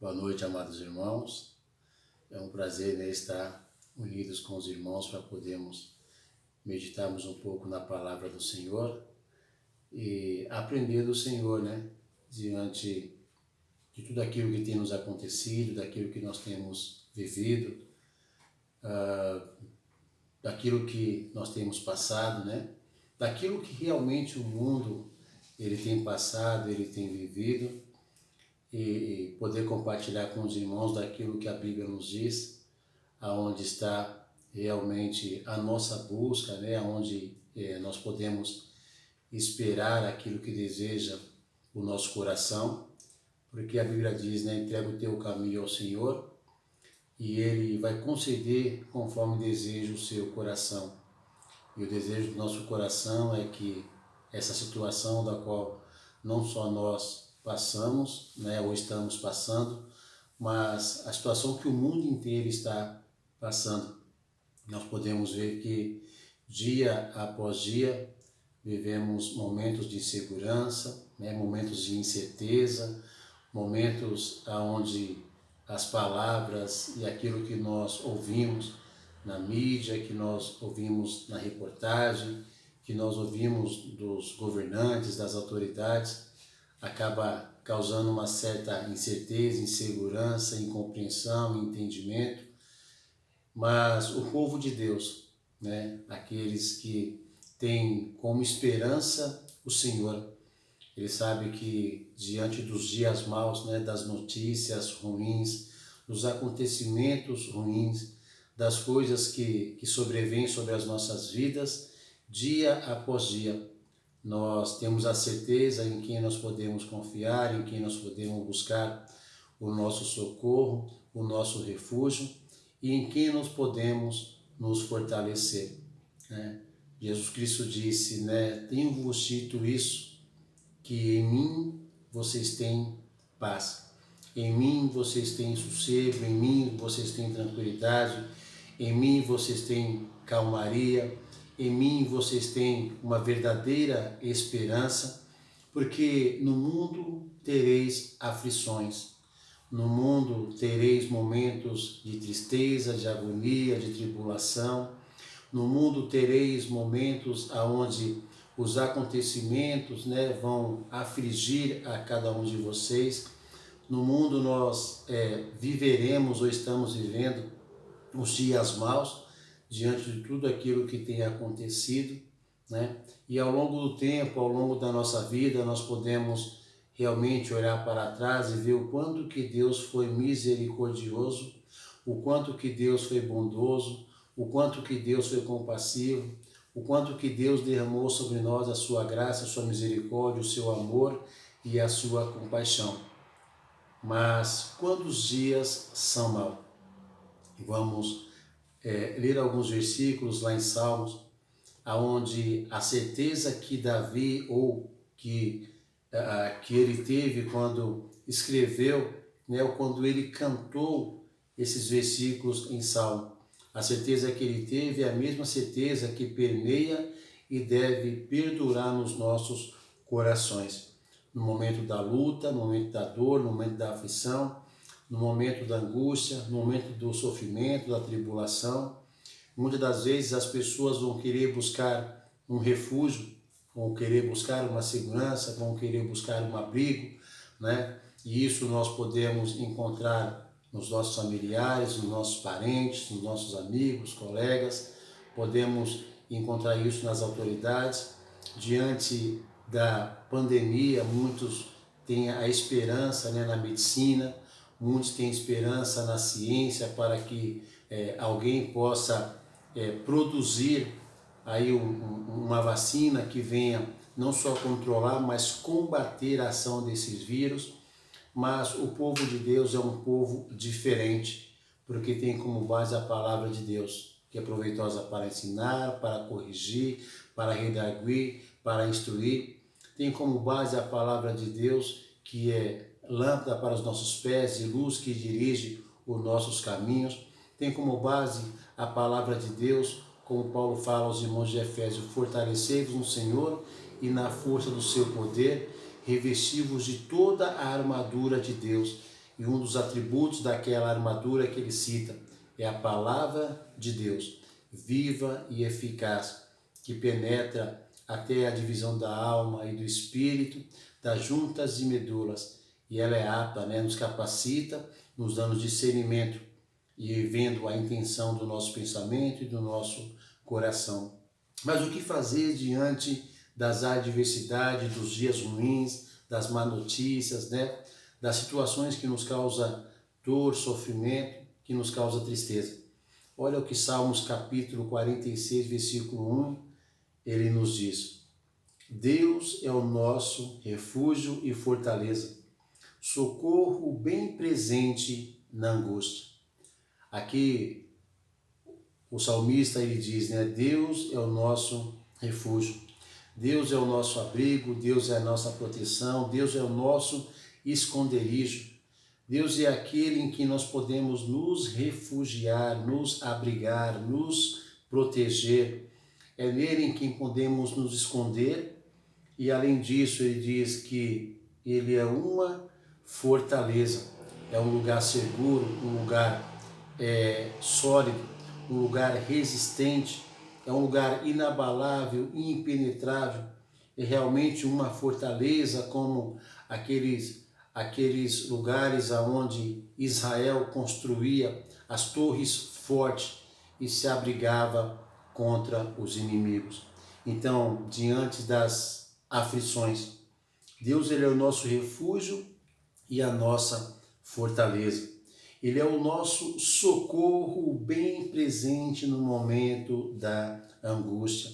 Boa noite, amados irmãos. É um prazer, estar unidos com os irmãos para podermos meditarmos um pouco na palavra do Senhor e aprender do Senhor, diante de tudo aquilo que tem nos acontecido, daquilo que nós temos vivido, daquilo que nós temos passado, daquilo que realmente o mundo ele tem passado, ele tem vivido, e poder compartilhar com os irmãos daquilo que a Bíblia nos diz, aonde está realmente a nossa busca, aonde nós podemos esperar aquilo que deseja o nosso coração, porque a Bíblia diz, entrega o teu caminho ao Senhor e Ele vai conceder conforme deseja o seu coração. E o desejo do nosso coração é que essa situação da qual não só nós passamos, ou estamos passando, mas a situação que o mundo inteiro está passando. Nós podemos ver que dia após dia vivemos momentos de insegurança, momentos de incerteza, momentos onde as palavras e aquilo que nós ouvimos na mídia, que nós ouvimos na reportagem, que nós ouvimos dos governantes, das autoridades, acaba causando uma certa incerteza, insegurança, incompreensão, entendimento. Mas o povo de Deus, aqueles que têm como esperança o Senhor, ele sabe que diante dos dias maus, das notícias ruins, dos acontecimentos ruins, das coisas que sobrevêm sobre as nossas vidas, dia após dia, nós temos a certeza em quem nós podemos confiar, em quem nós podemos buscar o nosso socorro, o nosso refúgio e em quem nós podemos nos fortalecer. Jesus Cristo disse, tenho-vos dito isso, que em mim vocês têm paz, em mim vocês têm sossego, em mim vocês têm tranquilidade, em mim vocês têm calmaria, em mim vocês têm uma verdadeira esperança, porque no mundo tereis aflições, no mundo tereis momentos de tristeza, de agonia, de tribulação, no mundo tereis momentos onde os acontecimentos vão afligir a cada um de vocês. No mundo nós viveremos ou estamos vivendo os dias maus, diante de tudo aquilo que tem acontecido, E ao longo do tempo, ao longo da nossa vida, nós podemos realmente olhar para trás e ver o quanto que Deus foi misericordioso, o quanto que Deus foi bondoso, o quanto que Deus foi compassivo, o quanto que Deus derramou sobre nós a sua graça, a sua misericórdia, o seu amor e a sua compaixão. Mas quando os dias são maus, vamos ler alguns versículos lá em Salmos, onde a certeza que Davi, ou que ele teve quando escreveu, ou quando ele cantou esses versículos em Salmo, a certeza que ele teve é a mesma certeza que permeia e deve perdurar nos nossos corações. No momento da luta, no momento da dor, no momento da aflição, no momento da angústia, no momento do sofrimento, da tribulação. Muitas das vezes as pessoas vão querer buscar um refúgio, vão querer buscar uma segurança, vão querer buscar um abrigo, E isso nós podemos encontrar nos nossos familiares, nos nossos parentes, nos nossos amigos, colegas. Podemos encontrar isso nas autoridades. Diante da pandemia, muitos têm a esperança na medicina, muitos têm esperança na ciência para que alguém possa produzir aí uma vacina que venha não só controlar, mas combater a ação desses vírus. Mas o povo de Deus é um povo diferente, porque tem como base a palavra de Deus, que é proveitosa para ensinar, para corrigir, para redarguir, para instruir. Tem como base a palavra de Deus, que é lâmpada para os nossos pés e luz que dirige os nossos caminhos. Tem como base a palavra de Deus, como Paulo fala aos irmãos de Efésios: fortalecei-vos no Senhor e na força do seu poder, revesti-vos de toda a armadura de Deus. E um dos atributos daquela armadura que ele cita é a palavra de Deus, viva e eficaz, que penetra até a divisão da alma e do espírito, das juntas e medulas. E ela é apta, nos capacita, nos dando discernimento e vendo a intenção do nosso pensamento e do nosso coração. Mas o que fazer diante das adversidades, dos dias ruins, das má notícias, das situações que nos causam dor, sofrimento, que nos causa tristeza? Olha o que Salmos capítulo 46, versículo 1, ele nos diz: Deus é o nosso refúgio e fortaleza, socorro bem presente na angústia. Aqui o salmista ele diz, Deus é o nosso refúgio, Deus é o nosso abrigo, Deus é a nossa proteção, Deus é o nosso esconderijo. Deus é aquele em que nós podemos nos refugiar, nos abrigar, nos proteger. É nele em quem podemos nos esconder. E além disso, ele diz que ele é uma fortaleza, é um lugar seguro, um lugar sólido, um lugar resistente, é um lugar inabalável, impenetrável, é realmente uma fortaleza como aqueles lugares aonde Israel construía as torres fortes e se abrigava contra os inimigos. Então, diante das aflições, Deus ele é o nosso refúgio e a nossa fortaleza. Ele é o nosso socorro bem presente no momento da angústia.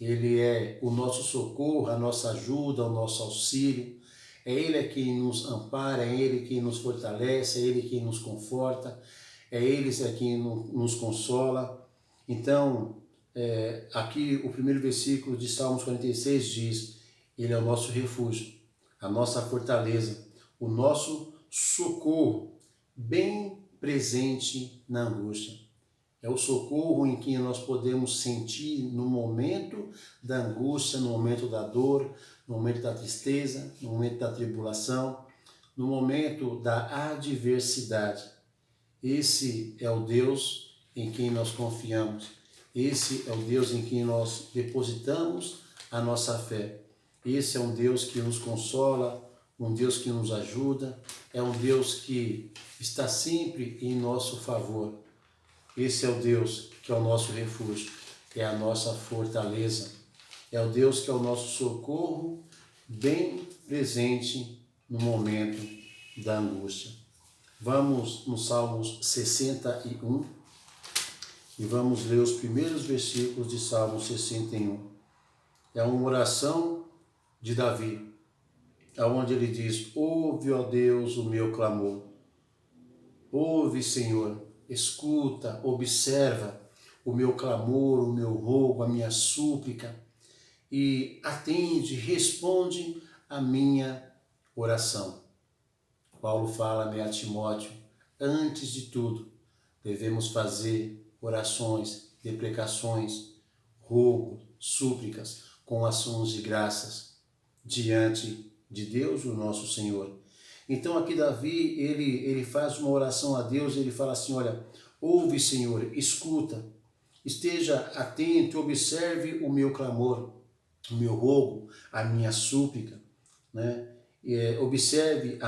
Ele é o nosso socorro, a nossa ajuda, o nosso auxílio. É Ele quem nos ampara, é Ele quem nos fortalece, é Ele quem nos conforta, é Ele quem nos consola. Então, aqui o primeiro versículo de Salmos 46 diz: Ele é o nosso refúgio, a nossa fortaleza, o nosso socorro, bem presente na angústia. É o socorro em que nós podemos sentir no momento da angústia, no momento da dor, no momento da tristeza, no momento da tribulação, no momento da adversidade. Esse é o Deus em quem nós confiamos. Esse é o Deus em quem nós depositamos a nossa fé. Esse é um Deus que nos consola, um Deus que nos ajuda, é um Deus que está sempre em nosso favor. Esse é o Deus que é o nosso refúgio, é a nossa fortaleza, é o Deus que é o nosso socorro, bem presente no momento da angústia. Vamos no Salmos 61 e vamos ler os primeiros versículos de Salmo 61. É uma oração de Davi, onde ele diz: ouve, ó Deus, o meu clamor. Ouve, Senhor, escuta, observa o meu clamor, o meu rogo, a minha súplica e atende, responde a minha oração. Paulo fala a Timóteo: antes de tudo, devemos fazer orações, deprecações, rogo, súplicas, com ações de graças diante de Deus, o nosso Senhor. Então aqui Davi, ele faz uma oração a Deus, ele fala assim: olha, ouve, Senhor, escuta, esteja atento, observe o meu clamor, o meu rogo, a minha súplica, observe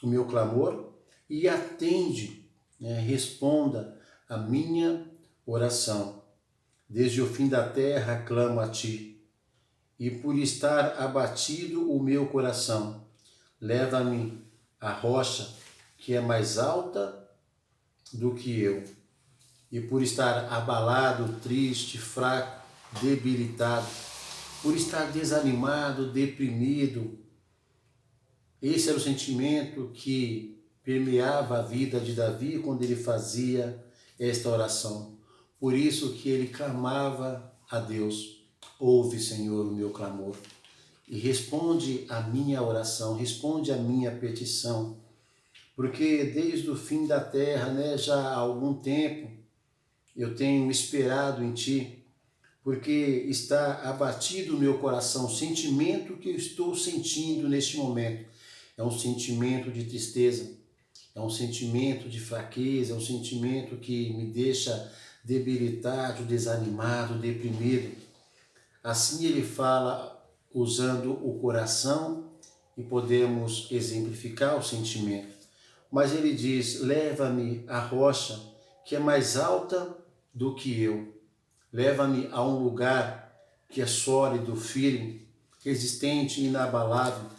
o meu clamor e atende, responda a minha oração. Desde o fim da terra clamo a ti, e por estar abatido o meu coração, leva-me à rocha que é mais alta do que eu. E por estar abalado, triste, fraco, debilitado, por estar desanimado, deprimido, esse era o sentimento que permeava a vida de Davi quando ele fazia esta oração. Por isso que ele clamava a Deus: ouve, Senhor, o meu clamor e responde a minha oração, responde a minha petição. Porque desde o fim da terra, já há algum tempo, eu tenho esperado em ti, porque está abatido o meu coração, o sentimento que eu estou sentindo neste momento é um sentimento de tristeza, é um sentimento de fraqueza, é um sentimento que me deixa debilitado, desanimado, deprimido. Assim ele fala usando o coração e podemos exemplificar o sentimento. Mas ele diz, leva-me à rocha que é mais alta do que eu. Leva-me a um lugar que é sólido, firme, resistente, inabalável.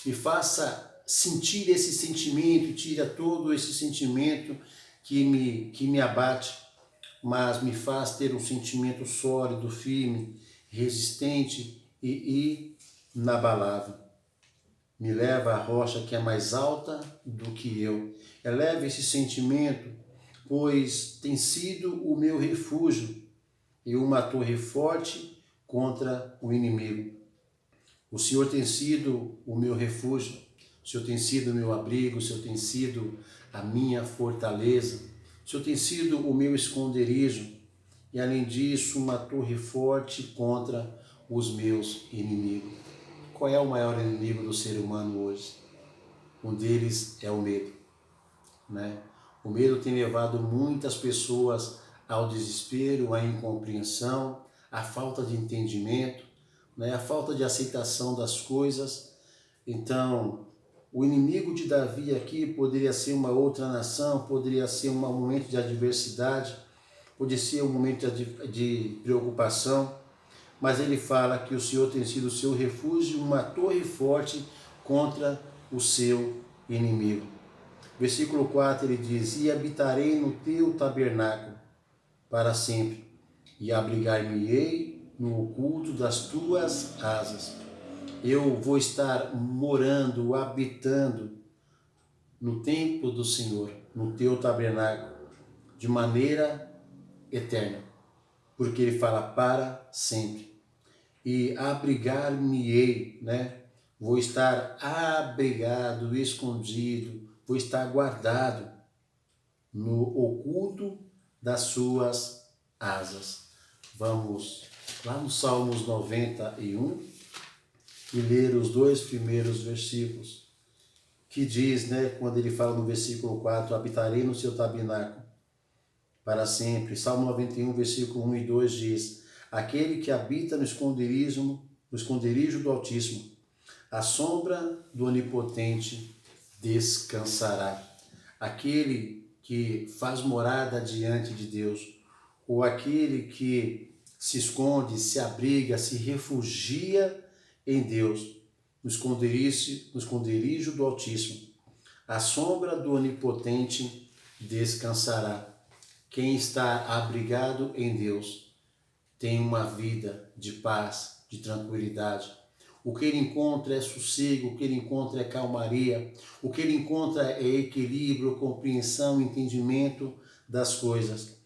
Me faça sentir esse sentimento, tira todo esse sentimento que me abate, mas me faz ter um sentimento sólido, firme, resistente e inabalável. Me leva à rocha que é mais alta do que eu. Eleva esse sentimento, pois tem sido o meu refúgio e uma torre forte contra o inimigo. O Senhor tem sido o meu refúgio, o Senhor tem sido o meu abrigo, o Senhor tem sido a minha fortaleza, o Senhor tem sido o meu esconderijo e, além disso, uma torre forte contra os meus inimigos. Qual é o maior inimigo do ser humano hoje? Um deles é o medo, né? O medo tem levado muitas pessoas ao desespero, à incompreensão, à falta de entendimento, né? À falta de aceitação das coisas. Então, o inimigo de Davi aqui poderia ser uma outra nação, poderia ser um momento de adversidade, poderia ser um momento de preocupação, mas ele fala que o Senhor tem sido o seu refúgio, uma torre forte contra o seu inimigo. Versículo 4 ele diz, e habitarei no teu tabernáculo para sempre, e abrigar-me-ei no oculto das tuas asas. Eu vou estar morando, habitando no templo do Senhor, no teu tabernáculo, de maneira eterna, porque ele fala para sempre. E abrigar-me-ei, né? Vou estar abrigado, escondido, vou estar guardado no oculto das suas asas. Vamos lá no Salmos 91 e ler os 2 primeiros versículos, que diz, né, quando ele fala no versículo 4, habitarei no seu tabernáculo para sempre. Salmo 91, versículo 1 e 2 diz, aquele que habita no esconderijo do Altíssimo, à sombra do Onipotente descansará. Aquele que faz morada diante de Deus, ou aquele que se esconde, se abriga, se refugia em Deus, no esconderijo do Altíssimo, à sombra do Onipotente descansará. Quem está abrigado em Deus tem uma vida de paz, de tranquilidade. O que ele encontra é sossego, o que ele encontra é calmaria, o que ele encontra é equilíbrio, compreensão, entendimento das coisas.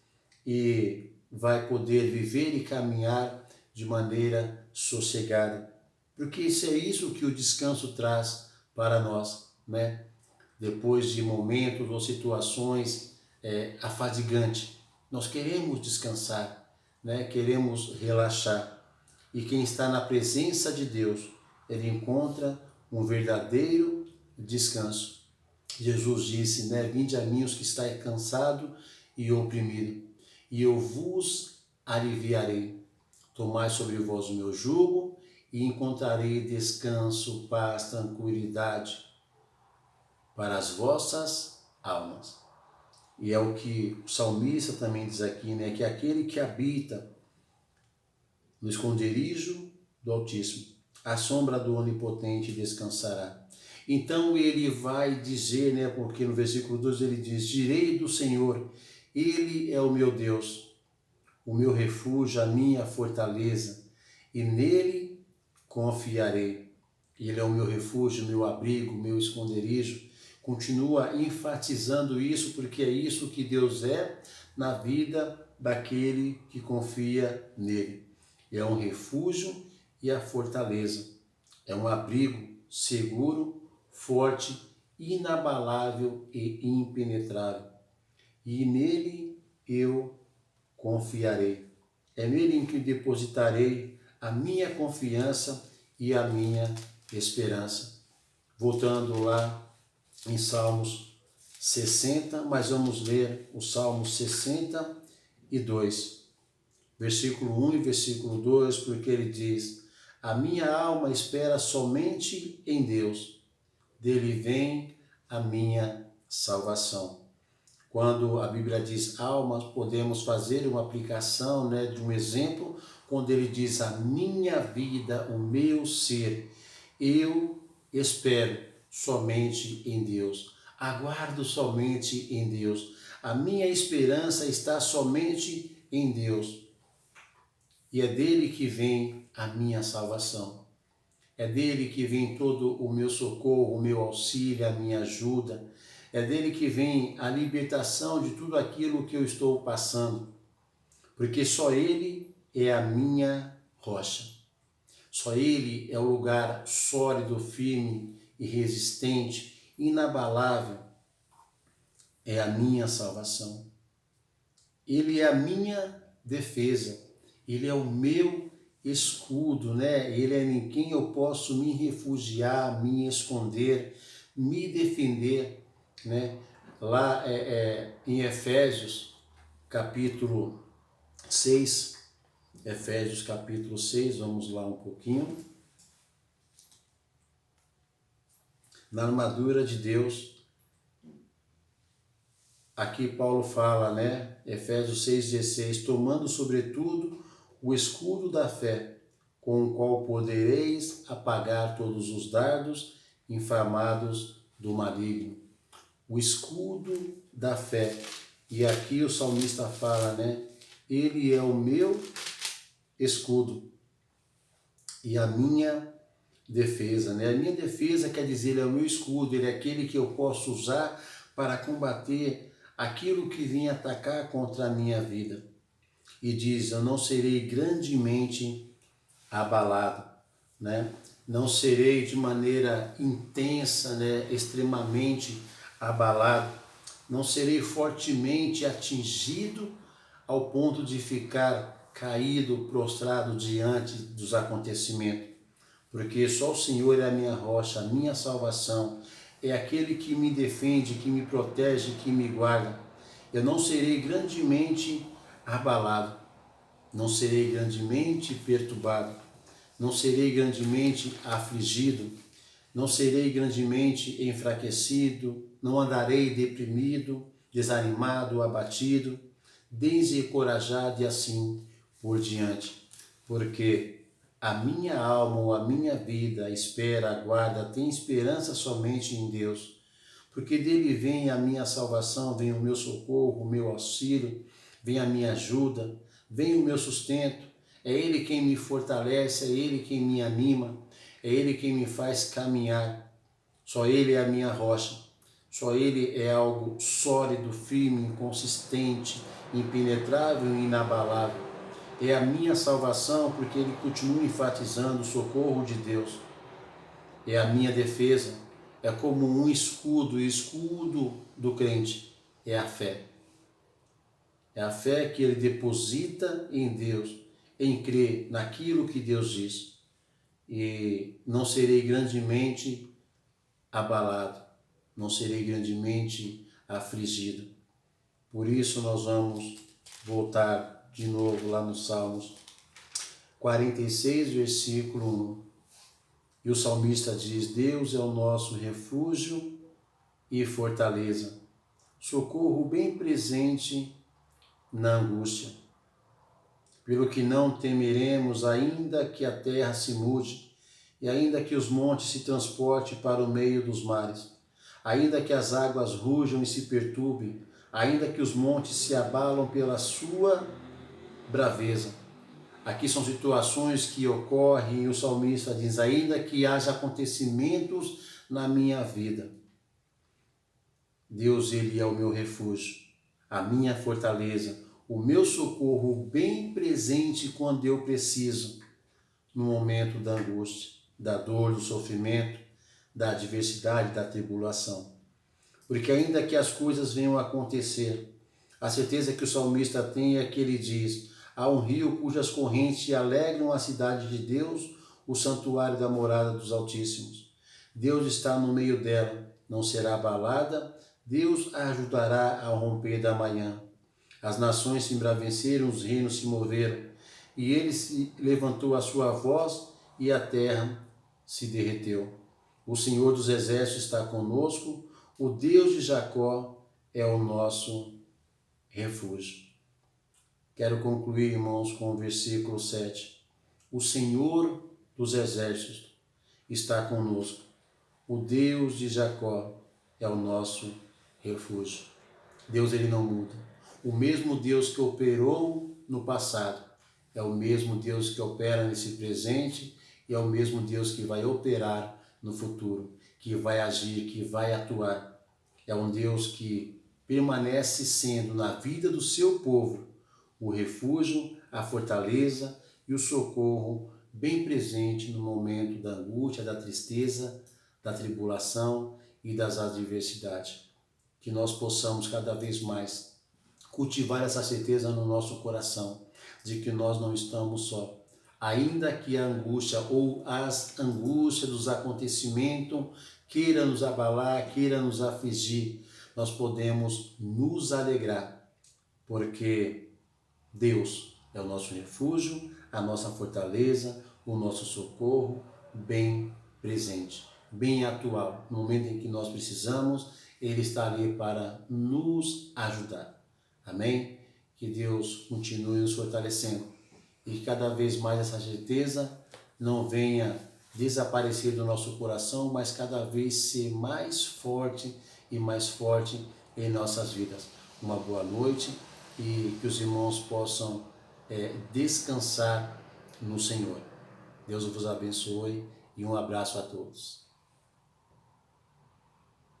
E vai poder viver e caminhar de maneira sossegada. Porque isso é isso que o descanso traz para nós, né? Depois de momentos ou situações afadigantes, nós queremos descansar, né? Queremos relaxar. E quem está na presença de Deus, ele encontra um verdadeiro descanso. Jesus disse, né? Vinde a mim os que estáis cansados e oprimidos, e eu vos aliviarei. Tomai sobre vós o meu jugo e encontrarei descanso, paz, tranquilidade para as vossas almas. E é o que o salmista também diz aqui, né? Que aquele que habita no esconderijo do Altíssimo, à sombra do Onipotente descansará. Então ele vai dizer, né? Porque no versículo 2 ele diz, direi do Senhor, ele é o meu Deus, o meu refúgio, a minha fortaleza, e nele confiarei. Ele é o meu refúgio, meu abrigo, meu esconderijo. Continua enfatizando isso, porque é isso que Deus é na vida daquele que confia nele. É um refúgio e a fortaleza. É um abrigo seguro, forte, inabalável e impenetrável. E nele eu confiarei. É nele em que depositarei a minha confiança e a minha esperança. voltando lá em Salmos 60, mas vamos ler o Salmo 62, versículo 1 e versículo 2, porque ele diz: a minha alma espera somente em Deus, dele vem a minha salvação. Quando a Bíblia diz alma, podemos fazer uma aplicação, de um exemplo, quando ele diz a minha vida, o meu ser, eu espero somente em Deus, aguardo somente em Deus, a minha esperança está somente em Deus, e é dele que vem a minha salvação, é dele que vem todo o meu socorro, o meu auxílio, a minha ajuda, é dele que vem a libertação de tudo aquilo que eu estou passando, porque só ele é a minha rocha. Só ele é o lugar sólido, firme e resistente, inabalável, é a minha salvação. Ele é a minha defesa, ele é o meu escudo, Ele é em quem eu posso me refugiar, me esconder, me defender, Lá em Efésios, capítulo 6, Efésios capítulo 6, vamos lá um pouquinho. Na armadura de Deus, aqui Paulo fala, Efésios 6,16, tomando sobretudo o escudo da fé, com o qual podereis apagar todos os dardos inflamados do maligno. O escudo da fé. E aqui o salmista fala, ele é o meu escudo e a minha defesa, A minha defesa quer dizer, ele é o meu escudo, ele é aquele que eu posso usar para combater aquilo que vem atacar contra a minha vida. E diz, eu não serei grandemente abalado, Não serei de maneira intensa, extremamente abalado. Não serei fortemente atingido ao ponto de ficar caído, prostrado diante dos acontecimentos. Porque só o Senhor é a minha rocha, a minha salvação. É aquele que me defende, que me protege, que me guarda. Eu não serei grandemente abalado. Não serei grandemente perturbado. Não serei grandemente afligido. Não serei grandemente enfraquecido. Não andarei deprimido, desanimado, abatido, desencorajado e assim por diante. Porque a minha alma ou a minha vida espera, aguarda, tem esperança somente em Deus. Porque dele vem a minha salvação, vem o meu socorro, o meu auxílio, vem a minha ajuda, vem o meu sustento. É ele quem me fortalece, é ele quem me anima, é ele quem me faz caminhar. Só ele é a minha rocha. Só ele é algo sólido, firme, consistente, impenetrável e inabalável. É a minha salvação porque ele continua enfatizando o socorro de Deus. É a minha defesa. É como um escudo, o escudo do crente é a fé. É a fé que ele deposita em Deus, em crer naquilo que Deus diz. E não serei grandemente abalado, não serei grandemente afligido. Por isso nós vamos voltar de novo lá no Salmos 46, versículo 1. E o salmista diz, Deus é o nosso refúgio e fortaleza, socorro bem presente na angústia. Pelo que não temeremos, ainda que a terra se mude, e ainda que os montes se transportem para o meio dos mares, ainda que as águas rujam e se perturbem, ainda que os montes se abalam pela sua braveza. Aqui são situações que ocorrem e o salmista diz, ainda que haja acontecimentos na minha vida, Deus, ele é o meu refúgio, a minha fortaleza, o meu socorro bem presente quando eu preciso, no momento da angústia, da dor, do sofrimento, da adversidade, da tribulação. Porque ainda que as coisas venham a acontecer, a certeza que o salmista tem é que ele diz, há um rio cujas correntes alegram a cidade de Deus, o santuário da morada dos Altíssimos. Deus está no meio dela, não será abalada, Deus a ajudará ao romper da manhã. As nações se embraveceram, os reinos se moveram, e ele se levantou a sua voz e a terra se derreteu. O Senhor dos Exércitos está conosco, o Deus de Jacó é o nosso refúgio. Quero concluir, irmãos, com o versículo 7. O Senhor dos Exércitos está conosco, o Deus de Jacó é o nosso refúgio. Deus, ele não muda. O mesmo Deus que operou no passado é o mesmo Deus que opera nesse presente e é o mesmo Deus que vai operar no futuro, que vai agir, que vai atuar. É um Deus que permanece sendo na vida do seu povo o refúgio, a fortaleza e o socorro bem presente no momento da angústia, da tristeza, da tribulação e das adversidades. Que nós possamos cada vez mais cultivar essa certeza no nosso coração de que nós não estamos só. Ainda que a angústia ou as angústias dos acontecimentos queira nos abalar, queira nos afligir, nós podemos nos alegrar, porque Deus é o nosso refúgio, a nossa fortaleza, o nosso socorro bem presente, bem atual. No momento em que nós precisamos, Ele está ali para nos ajudar. Amém? Que Deus continue nos fortalecendo e que cada vez mais essa certeza não venha desaparecer do nosso coração, mas cada vez ser mais forte e mais forte em nossas vidas. Uma boa noite e que os irmãos possam descansar no Senhor. Deus vos abençoe e um abraço a todos.